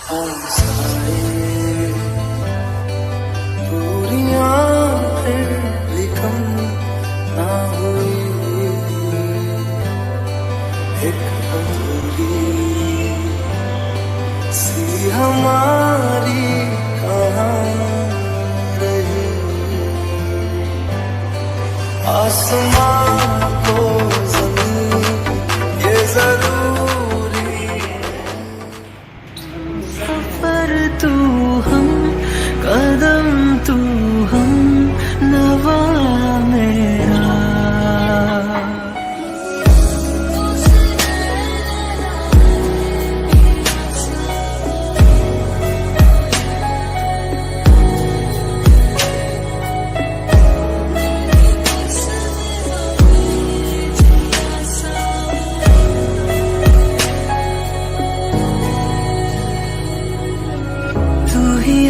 साए दूरियां फिर भी कम ना हुई, एक अधूरी सी हमारी कहाँ रही। आसमां को जमीन ये जरूरी सफर तू हम कदम तू हम नवा मेरा।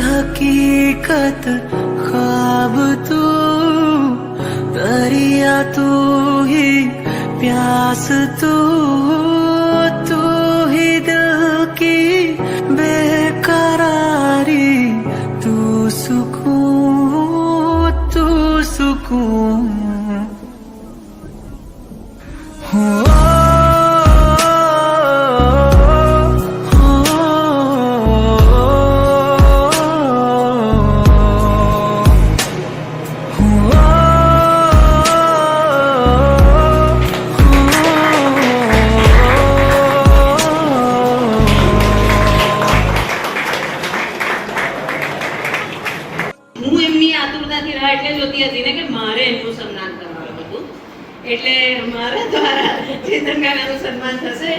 हकीकत ख्वाब तू दरिया तू ही प्यास तू तू ही दिल की बेकरारी तू सुकून हो। હું એમની આતુરતાથી રાહ એટલે જોતી હતી ને કે મારે એમનું સન્માન કરવાનું હતું, એટલે મારા દ્વારા ચેતન કાકાનું સન્માન થશે.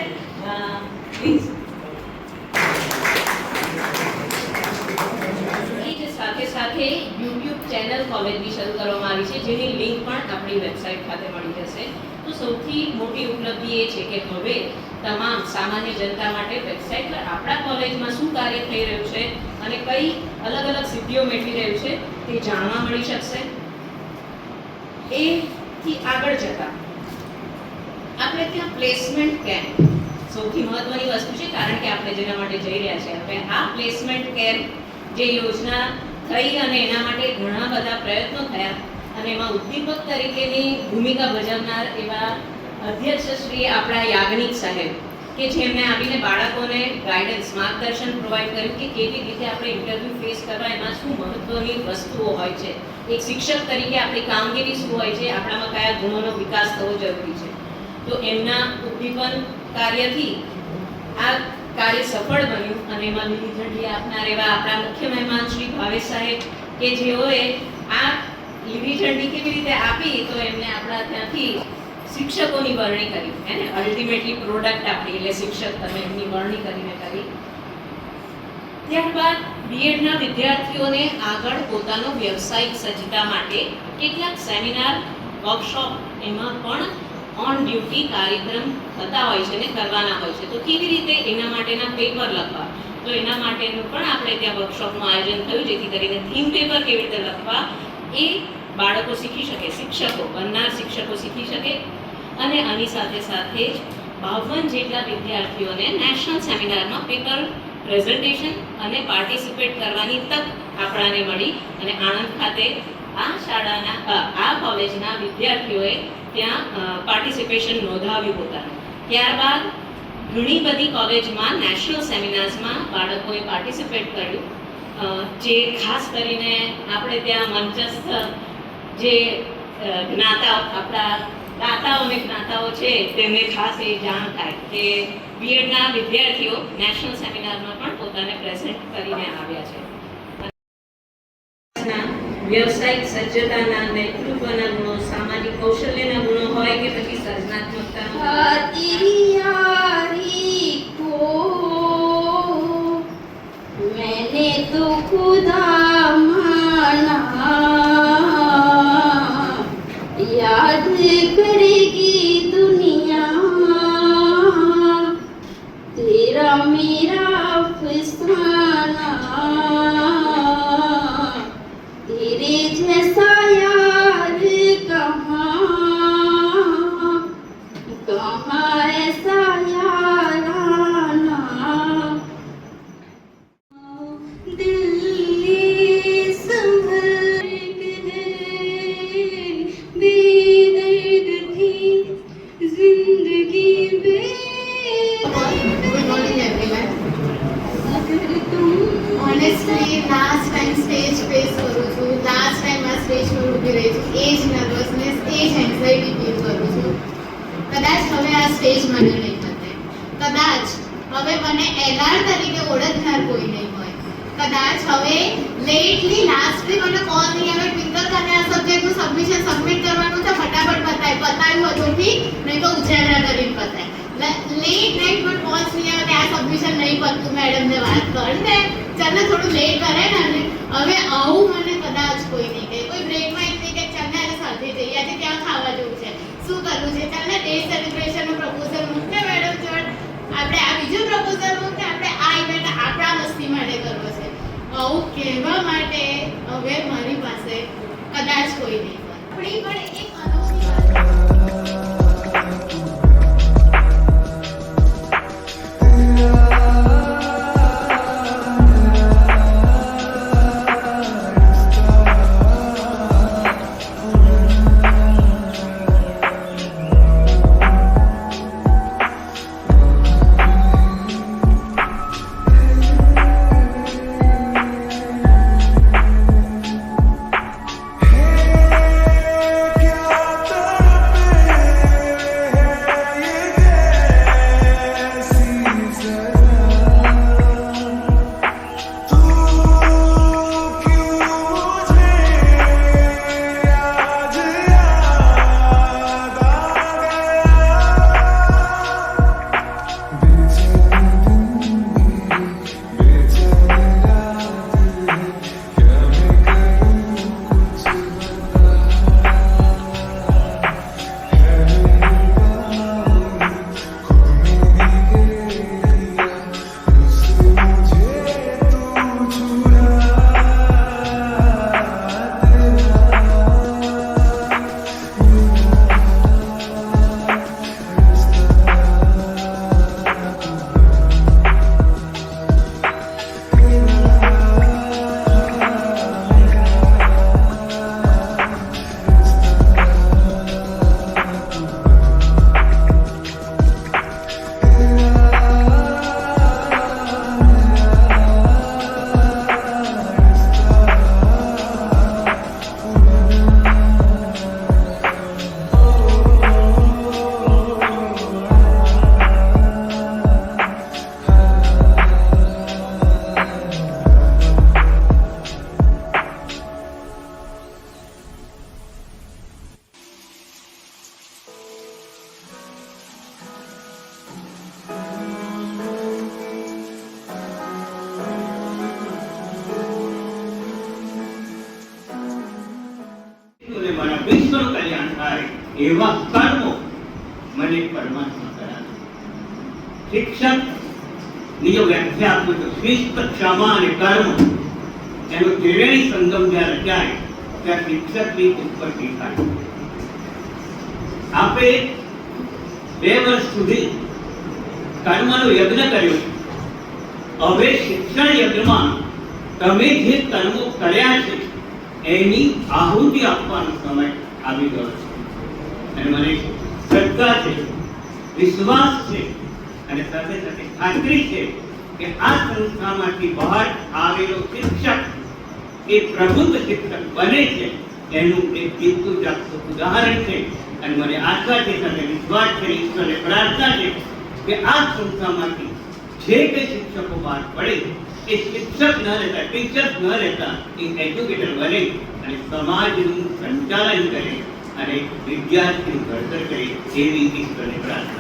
સાથે સાથે યુટ્યુબ ચેનલ કોલેજની શરૂ કરવામાં આવી છે, જેની લિંક પણ આપણી વેબસાઇટ ખાતે મળી જશે. તો સૌથી મોટી ઉપલબ્ધિ એ છે કે હવે તમામ સામાન્ય જનતા માટે વેબસાઇટ પર આપણા કોલેજમાં શું કાર્ય થઈ રહ્યું છે અને કઈ અલગ અલગ સિદ્ધિઓ મેળવી રહ્યું છે તે જાણવા મળી શકશે. એથી આગળ જતા આપણે ત્યાં પ્લેસમેન્ટ કેમ્પ સૌથી મહત્વની વસ્તુ છે, કારણ કે આપણે જેના માટે જઈ રહ્યા છે. હવે આ પ્લેસમેન્ટ કેમ્પ જે યોજના થઈ અને એના માટે ઘણા બધા પ્રયત્નો થયા અને એમાં ઉદ્દીપક તરીકેની ભૂમિકા ભજવનાર એવા અધ્યક્ષ શ્રી આપણા યાજ્ઞિક સાહેબ કે જેમને આવીને બાળકોને ગાઈડન્સ માર્ગદર્શન પ્રોવાઈડ કર્યું કે કેવી રીતે આપણે ઇન્ટરવ્યૂ ફેસ કરવા, એમાં શું મહત્વની વસ્તુઓ હોય છે, એક શિક્ષક તરીકે આપણી કામગીરી શું હોય છે, આપણામાં કયા ગુણોનો વિકાસ થવો જરૂરી છે. તો એમના ઉદ્દીપન કાર્યથી આ કાર્ય સફળ બન્યું અને એમાં લીલી ઝંડી આપનાર એવા આપણા મુખ્ય મહેમાન શ્રી ભાવેશ સાહેબ કે જેઓએ આ લીલી ઝંડી કેવી રીતે આપી, તો એમને આપણા ત્યાંથી શિક્ષકોની વરણી કરી, એને અલ્ટિમેટલી પ્રોડક્ટ આપી, એટલે શિક્ષક તમે એમની વરણી કરીને કરી. ત્યારબાદ બીએડના વિદ્યાર્થીઓને આગળ પોતાનો વ્યવસાયિક સજ્જતા માટે કેટલાક સેમિનાર, વર્કશોપ એમાં પણ ઓન ડ્યુટી કાર્યક્રમ થતા હોય છે ને કરવાના હોય છે. તો કેવી રીતે એના માટેના પેપર લખવા, તો એના માટેનું પણ આપણે ત્યાં વર્કશોપનું આયોજન થયું, જેથી કરીને થીમ પેપર કેવી રીતે લખવા એ બાળકો શીખી શકે, શિક્ષકો બનનાર શિક્ષકો શીખી શકે. અને આની સાથે સાથે જ 52 જેટલા વિદ્યાર્થીઓને નેશનલ સેમિનારમાં પેપર પ્રેઝન્ટેશન અને પાર્ટિસિપેટ કરવાની તક આપણાને મળી. અને આણંદ ખાતે આ શાળાના આ કોલેજના વિદ્યાર્થીઓએ ત્યાં પાર્ટિસિપેશન નોંધાવ્યું પોતાનું. ત્યારબાદ ઘણી બધી કોલેજમાં નેશનલ સેમિનાર્સમાં બાળકોએ પાર્ટિસિપેટ કર્યું, જે ખાસ કરીને આપણે ત્યાં મંચસ્થ જે જ્ઞાતાઓ, આપણા દાતાઓ અને જ્ઞાતાઓ છે તેમને ખાસ એ જાણ થાય કે બીએડના વિદ્યાર્થીઓ નેશનલ સેમિનારમાં પણ પોતાને પ્રેઝન્ટ કરીને આવ્યા છે. વ્યવસાયિક સજ્જતાના, નેતૃત્વના ગુણો, સામાજિક કૌશલ્યના ગુણો હોય કે પછી સર્જનાત્મકતા, मैंने तो खुदा माना याद करेगी दुनिया तेरा मेरा अफसाना तेरे जैसा यार कहाँ ऐसा actually last time stage face કરું છું, લાસ્ટ ટાઈમ આ સ્ટેજ પર ઊભી રહી છું, એ જ નર્વસનેસ, એ જ એન્ઝાઇટી ફીલ કરું છું. કદાચ હવે આ સ્ટેજ મને નહીં પતે, કદાચ હવે મને એલઆર તરીકે ઓળખનાર કોઈ નહીં હોય, કદાચ હવે લેટલી લાસ્ટલી મને કોલ નહીં આવે, પિંકલ તને આ સબ્જેક્ટનું સબમિશન સબમિટ કરવાનું છે, ફટાફટ પતાવ્યું હતું ઠીક, નહીં તો ઉજાગરા કરીને પતાય. લેટ નાઇટ પર કોલ્સ નહીં આવે કે આ સબમિશન નહીં પતતું, મેડમને વાત કર ને, ચાલ ને થોડું લેટ કરે ને. હવે આવું મને કદાચ કોઈ નહીં કહે, કોઈ બ્રેકમાં એક નહીં કે ચાલ ને આજે સાથે જઈએ, આજે ક્યાં ખાવા જવું છે, શું કરવું છે, ચાલ ને ડે સેલિબ્રેશનનું પ્રપોઝલ મૂકને મેડમ જોડ, આપણે આ બીજું પ્રપોઝલ મૂકને, આપણે આ ઇવેન્ટ આપણા મસ્તી માટે કરવો છે. આવું કહેવા માટે હવે મારી પાસે કદાચ કોઈ નહીં હોય. આપણી પણ એક અનોખી વાત વિશ્વનું કલ્યાણ થાય એવા કર્મો મને પરમાત્મા કરાવે. શિક્ષક ની જો વ્યાખ્યા આપું તો શિસ્ત, ક્ષમા અને કર્મ એનો ત્રિવેણી સંગમ જ્યાં રચાય ત્યાં શિક્ષકની ઉત્પત્તિ થાય. આપે 2 વર્ષ સુધી કર્મનો યજ્ઞ કર્યો છે. હવે શિક્ષણ યજ્ઞમાં તમે જે કર્મો કર્યા છે એની આહુતિ આપવાનો સમય આવી ગયો છે. અને મને શ્રદ્ધા છે, વિશ્વાસ છે અને સાથે સાથે ખાતરી છે કે આ સંસ્થામાંથી બહાર આવેલો શિક્ષક એ પ્રબુદ્ધ શિક્ષક બને છે એનું એક જીવતું જાગતું ઉદાહરણ છે. અને મને આશા છે, સાથે વિશ્વાસ છે, ઈશ્વરને પ્રાર્થના છે કે આ સંસ્થામાંથી જે કંઈ શિક્ષકો બહાર પડે એ શિક્ષક ન રહેતા, ટીચર્સ ન રહેતા, એ એજ્યુકેટર બને અને સમાજનું સંચાલન કરે અને વિદ્યાર્થીનું ઘડતર કરે એવી ઈશ્વરને પ્રાર્થના.